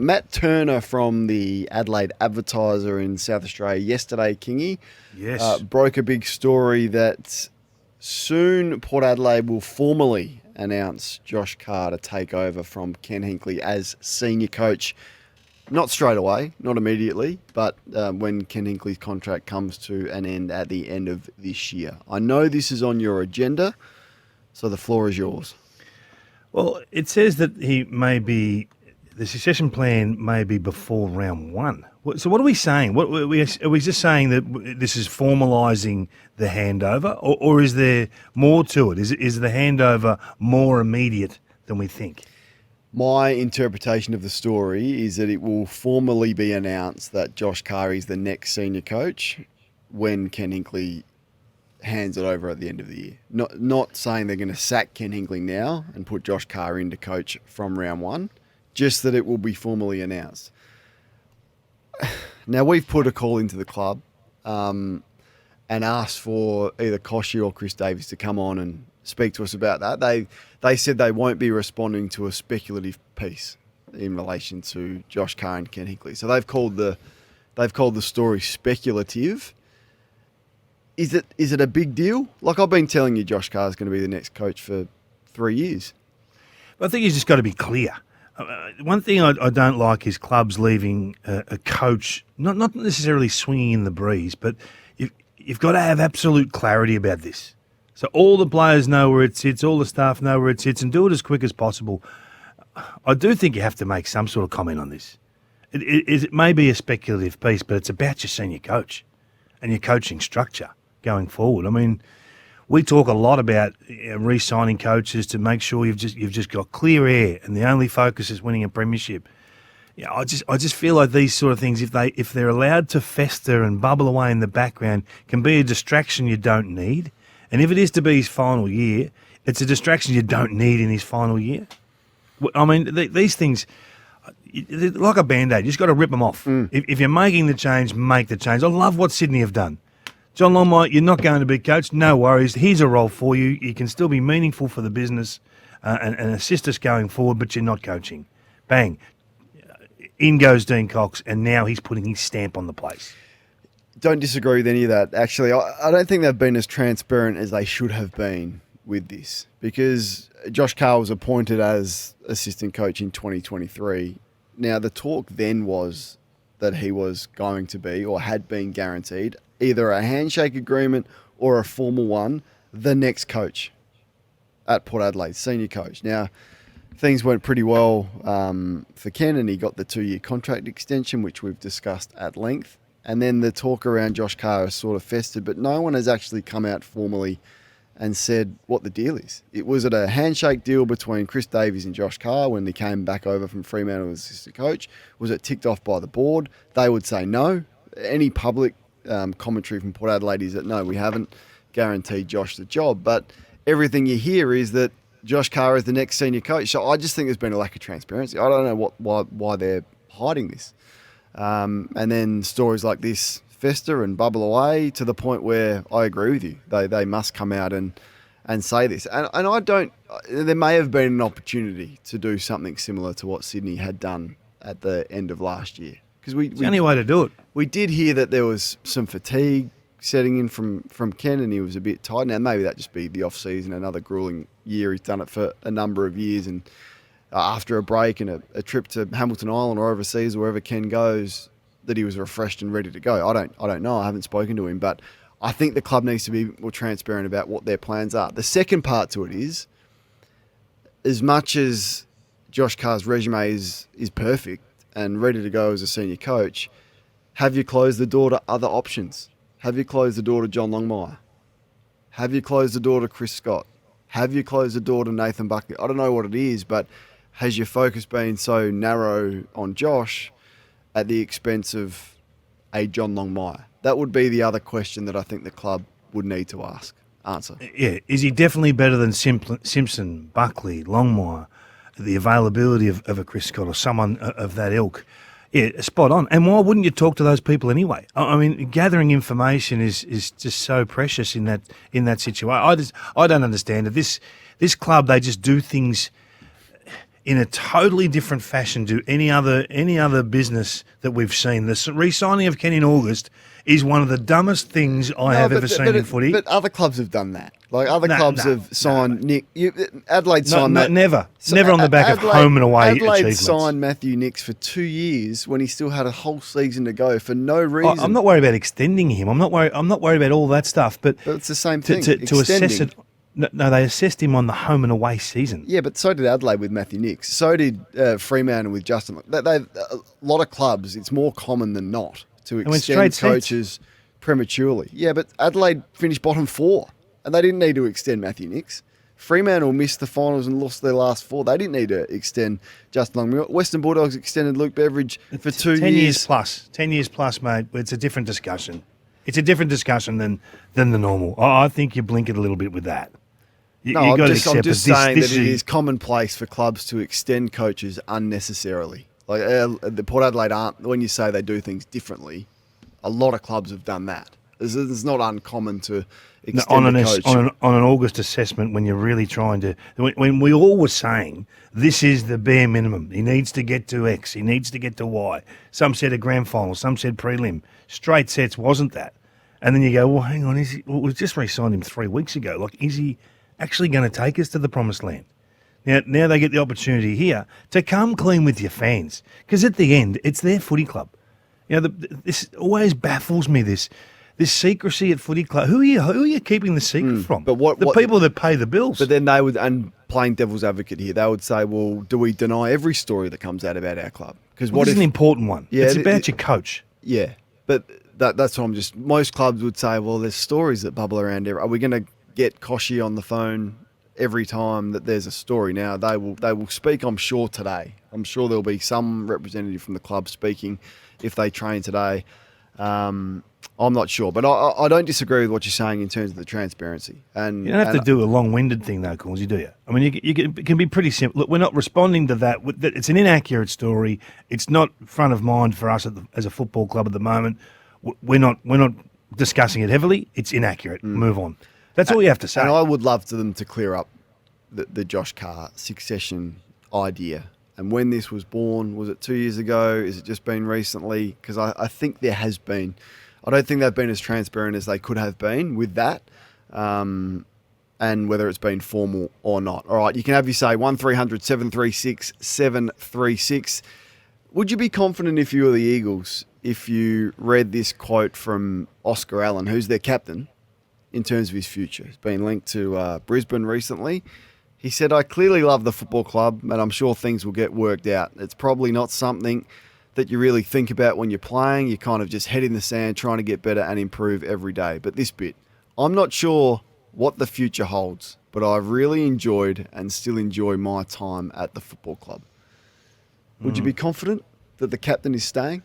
Matt Turner from the Adelaide Advertiser in South Australia yesterday, Kingy, broke a big story that soon Port Adelaide will formally announce Josh Carr to take over from Ken Hinkley as senior coach. Not straight away, not immediately, but when Ken Hinkley's contract comes to an end at the end of this year. I know this is on your agenda, so the floor is yours. Well, it says that the succession plan may be before round one. So what are we saying? Are we just saying that this is formalising the handover, or is there more to it? Is the handover more immediate than we think? My interpretation of the story is that it will formally be announced that Josh Carr is the next senior coach when Ken Hinkley hands it over at the end of the year. Not saying they're going to sack Ken Hinkley now and put Josh Carr in to coach from round one, just that it will be formally announced. Now, we've put a call into the club and asked for either Koshy or Chris Davies to come on and speak to us about that. They said they won't be responding to a speculative piece in relation to Josh Carr and Ken Hinkley. So they've called the story speculative. Is it a big deal? Like, I've been telling you, Josh Carr is going to be the next coach for 3 years. I think he's just got to be clear. One thing I don't like is clubs leaving a coach not necessarily swinging in the breeze, but you've got to have absolute clarity about this. So all the players know where it sits, all the staff know where it sits, and do it as quick as possible. I do think you have to make some sort of comment on this. It may be a speculative piece, but it's about your senior coach and your coaching structure going forward. I mean, we talk a lot about re-signing coaches to make sure you've just got clear air, and the only focus is winning a premiership. Yeah, I just feel like these sort of things, if they're allowed to fester and bubble away in the background, can be a distraction you don't need. And if it is to be his final year, it's a distraction you don't need in his final year. I mean, these things, like a Band-Aid, you just got to rip them off. If you're making the change, make the change. I love what Sydney have done. John Longmire, you're not going to be coach. No worries. Here's a role for you. You can still be meaningful for the business and assist us going forward, but you're not coaching. Bang. In goes Dean Cox, and now he's putting his stamp on the place. Don't disagree with any of that. Actually, I don't think they've been as transparent as they should have been with this, because Josh Carr was appointed as assistant coach in 2023. Now, the talk then was that he was going to be, or had been guaranteed, either a handshake agreement or a formal one, the next coach at Port Adelaide, senior coach. Now, things went pretty well for Ken, and he got the 2-year contract extension, which we've discussed at length. And then the talk around Josh Carr has sort of festered, but no one has actually come out formally and said what the deal is. Was it a handshake deal between Chris Davies and Josh Carr when he came back over from Fremantle as assistant coach? Was it ticked off by the board? They would say no. Any public commentary from Port Adelaide is that no, we haven't guaranteed Josh the job. But everything you hear is that Josh Carr is the next senior coach. So I just think there's been a lack of transparency. I don't know why they're hiding this. And then stories like this fester and bubble away to the point where I agree with you. They must come out and say this. And I don't... There may have been an opportunity to do something similar to what Sydney had done at the end of last year. Because it's the only way to do it. We did hear that there was some fatigue setting in from Ken, and he was a bit tired. Now, maybe that just be the off-season, another gruelling year. He's done it for a number of years, and after a break and a trip to Hamilton Island or overseas or wherever Ken goes, that he was refreshed and ready to go. I don't know. I haven't spoken to him, but I think the club needs to be more transparent about what their plans are. The second part to it is, as much as Josh Carr's resume is perfect and ready to go as a senior coach, have you closed the door to other options? Have you closed the door to John Longmire? Have you closed the door to Chris Scott? Have you closed the door to Nathan Buckley? I don't know what it is, but has your focus been so narrow on Josh at the expense of a John Longmire? That would be the other question that I think the club would need to answer. Yeah, is he definitely better than Simpson, Buckley, Longmire, the availability of a Chris Scott or someone of that ilk? Yeah, spot on. And why wouldn't you talk to those people anyway? I mean, gathering information is just so precious in that situation. I don't understand it. This club, they just do things. in a totally different fashion to any other business that we've seen. The re-signing of Ken in August is one of the dumbest things I have ever seen in footy. But other clubs have done that. Like other clubs have signed Nick. Adelaide No, signed that. never on the back of home and away Adelaide achievements. signed Matthew Nicks for 2 years when he still had a whole season to go for no reason. I'm not worried about extending him. I'm not worried about all that stuff. But it's the same thing. To assess it. No, they assessed him on the home and away season. Yeah, but so did Adelaide with Matthew Nicks. So did Fremantle with Justin. A lot of clubs, it's more common than not to extend coaches prematurely. Yeah, but Adelaide finished bottom 4, and they didn't need to extend Matthew Nicks. Fremantle missed the finals and lost their last 4. They didn't need to extend Justin Long. Western Bulldogs extended Luke Beveridge for 2 years. 10 years plus. 10 years plus, mate. It's a different discussion. It's a different discussion than the normal. I think you blink it a little bit with that. I'm just saying that it is commonplace for clubs to extend coaches unnecessarily. Like the Port Adelaide aren't. When you say they do things differently, a lot of clubs have done that. It's not uncommon to extend a coach on an August assessment when you're really trying to. When we all were saying this is the bare minimum. He needs to get to X. He needs to get to Y. Some said a grand final. Some said prelim. Straight sets wasn't that. And then you go, well, hang on. We've just re-signed him 3 weeks ago. Like, is he actually going to take us to the promised land? Now they get the opportunity here to come clean with your fans, because at the end it's their footy club. This always baffles me. This secrecy at footy club. Who are you keeping the secret from? But people that pay the bills. But then they would, and playing devil's advocate here, they would say, well, do we deny every story that comes out about our club? Because what is an important one? Yeah, it's about your coach. Yeah, but that's what most clubs would say, well, there's stories that bubble around. Are we going to get Koshy on the phone every time that there's a story? Now they will speak, I'm sure, today. I'm sure there'll be some representative from the club speaking if they train today. I'm not sure, but I don't disagree with what you're saying in terms of the transparency. And you don't have to do a long-winded thing, though, Cornsey, do you? I mean, it can be pretty simple. Look, we're not responding to that. It's an inaccurate story. It's not front of mind for us as a football club at the moment. We're not discussing it heavily. It's inaccurate. Move on. That's all you have to say. And I would love for them to clear up the Josh Carr succession idea. And when this was born, was it 2 years ago? Is it just been recently? Because I think there has been. I don't think they've been as transparent as they could have been with that, and whether it's been formal or not. All right, you can have your say, 1300 736 736. Would you be confident if you were the Eagles if you read this quote from Oscar Allen, who's their captain, in terms of his future? It's been linked to Brisbane recently. He said, I clearly love the football club, and I'm sure things will get worked out. It's probably not something that you really think about when you're playing. You kind of just head in the sand, trying to get better and improve every day. But this bit, I'm not sure what the future holds, but I've really enjoyed and still enjoy my time at the football club. Would you be confident that the captain is staying?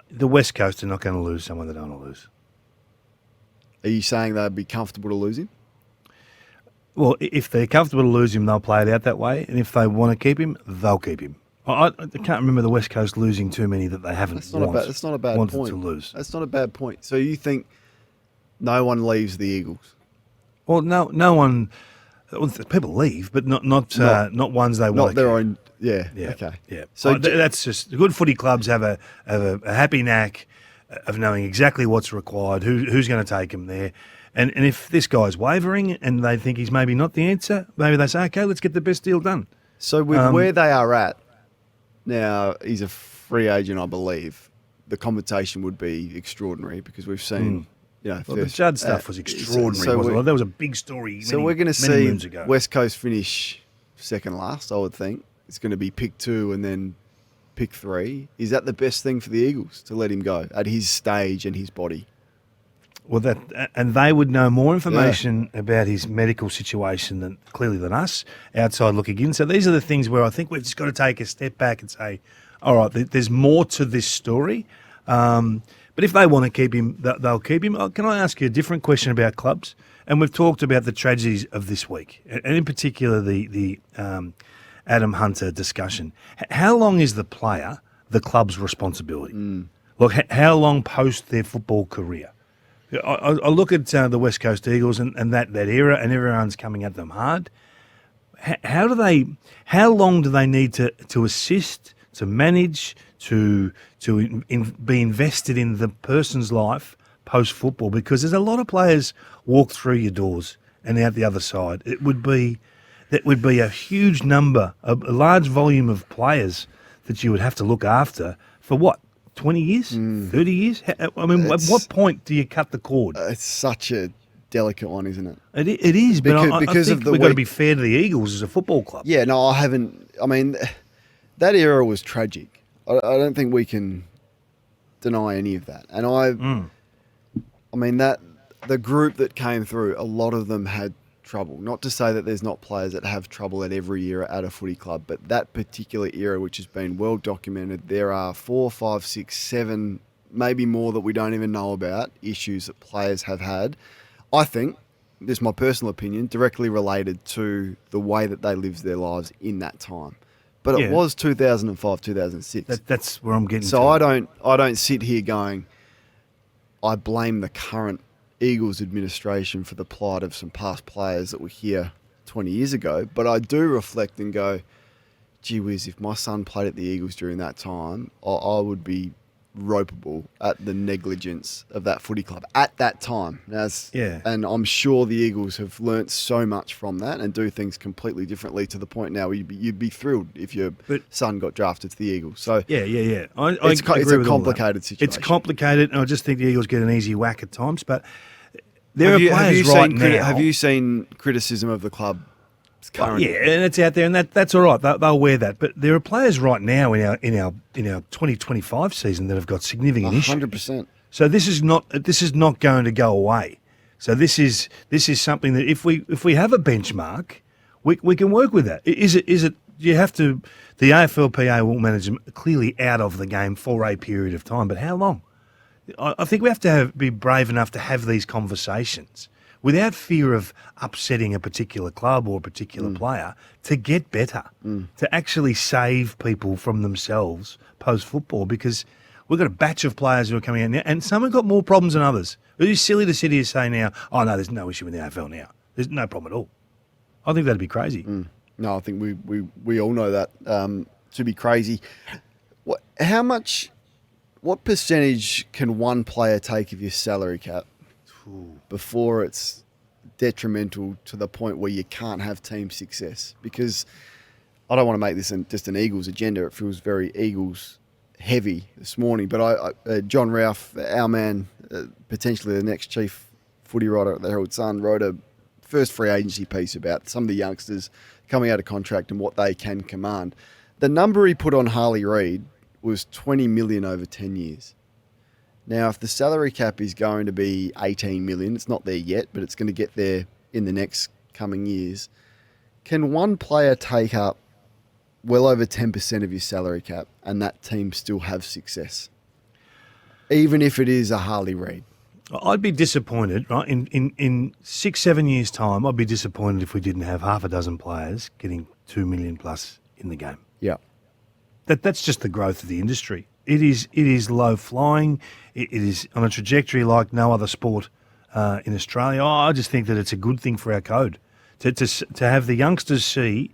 The West Coast are not going to lose someone they don't want to lose. Are you saying they'd be comfortable to lose him? Well, if they're comfortable to lose him, they'll play it out that way. And if they want to keep him, they'll keep him. I can't remember the West Coast losing too many that they haven't That's not a bad wanted point. to lose. That's not a bad point. So you think no one leaves the Eagles? Well, no one. Well, people leave, but not ones they want. Not their own. Yeah. Okay. Yeah. So that's just good. Footy clubs have a happy knack of knowing exactly what's required, who's going to take them there. And if this guy's wavering and they think he's maybe not the answer, maybe they say, okay, let's get the best deal done. So with where they are at now, he's a free agent, I believe. The compensation would be extraordinary because we've seen, well, the Judd stuff was extraordinary. Wasn't it? That was a big story. So we're going to see West Coast finish second last, I would think. It's going to be pick 2 and then pick 3. Is that the best thing for the Eagles to let him go at his stage and his body? Well, and they would know more information about his medical situation than us, outside looking in. So these are the things where I think we've just got to take a step back and say, all right, there's more to this story. But if they want to keep him, they'll keep him. Can I ask you a different question about clubs? And we've talked about the tragedies of this week, and in particular the Adam Hunter discussion. How long is the player the club's responsibility? Look, how long post their football career? I look at the West Coast Eagles and that era, and everyone's coming at them hard. how do they? How long do they need to assist, to manage, to be invested in the person's life post football? Because there's a lot of players walk through your doors and out the other side. That would be a huge number, a large volume of players that you would have to look after for what, 20 years, 30 years? I mean, at what point do you cut the cord? It's such a delicate one, isn't it? It is, but I because think of the we've got to be fair to the Eagles as a football club. Yeah, no, I haven't. I mean, that era was tragic. I don't think we can deny any of that. And I mean, that the group that came through, a lot of them had trouble. Not to say that there's not players that have trouble at every era at a footy club, but that particular era, which has been well documented, there are 4, 5, 6, 7, maybe more that we don't even know about, issues that players have had. I think, this is my personal opinion, directly related to the way that they lived their lives in that time. But it was 2005, 2006. That's where I'm getting so to. I don't sit here going, I blame the current Eagles administration for the plight of some past players that were here 20 years ago. But I do reflect and go, gee whiz, if my son played at the Eagles during that time, I would be ropeable at the negligence of that footy club at that time. And I'm sure the Eagles have learnt so much from that and do things completely differently to the point now where you'd be thrilled if your son got drafted to the Eagles. So it's a complicated situation. It's complicated, and I just think the Eagles get an easy whack at times. But there are players right now. Have you seen criticism of the club? And it's out there, and that's all right. They'll wear that. But there are players right now in our 2025 season that have got significant issues. 100%. So this is not going to go away. So this is something that if we have a benchmark, we can work with that. Is it? You have to. The AFLPA will manage them clearly out of the game for a period of time, but how long? I think we have to be brave enough to have these conversations without fear of upsetting a particular club or a particular player, to get better, to actually save people from themselves post-football, because we've got a batch of players who are coming out now, and some have got more problems than others. It is silly to sit here and say now, oh, no, there's no issue in the AFL now. There's no problem at all. I think that'd be crazy. No, I think we all know that to be crazy. What percentage can one player take of your salary cap before it's detrimental to the point where you can't have team success? Because I don't want to make this just an Eagles agenda. It feels very Eagles heavy this morning. But John Ralph, our man, potentially the next chief footy writer at the Herald Sun, wrote a first free agency piece about some of the youngsters coming out of contract and what they can command. The number he put on Harley Reid was 20 million over 10 years. Now, if the salary cap is going to be 18 million, it's not there yet, but it's going to get there in the next coming years. Can one player take up well over 10% of your salary cap and that team still have success? Even if it is a Harley Reid. I'd be disappointed, right? In 6-7 years' time, I'd be disappointed if we didn't have half a dozen players getting 2 million plus in the game. Yeah. That's just the growth of the industry. It is low flying. It is on a trajectory like no other sport in Australia. I just think that it's a good thing for our code to have the youngsters see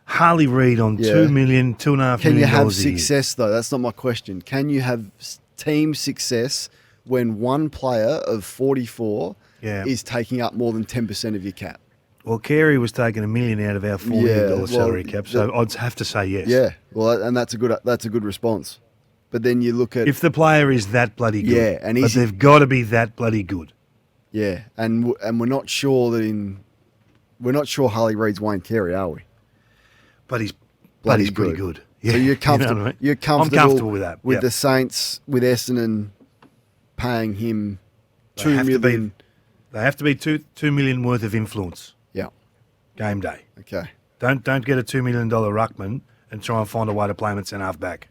Harley Reid on 2 million, $2.5 million. Can you have success though? That's not my question. Can you have team success when one player of 44 is taking up more than 10% of your cap? Well, Carey was taking $1 million out of our $4 million salary cap, so I'd have to say yes. Yeah, well, and that's a good response. But then you look at if the player is that bloody good, but they've got to be that bloody good. Yeah, and we're not sure Harley Reid's Wayne Carey, are we? But he's pretty good. Yeah. So you're comfortable. You know what I mean? You're comfortable. I'm comfortable with that. With the Saints, with Essendon paying him $2 million. They have to be $2 million worth of influence. Yeah. Game day. Okay. Don't get a $2 million ruckman and try and find a way to play him at centre half back.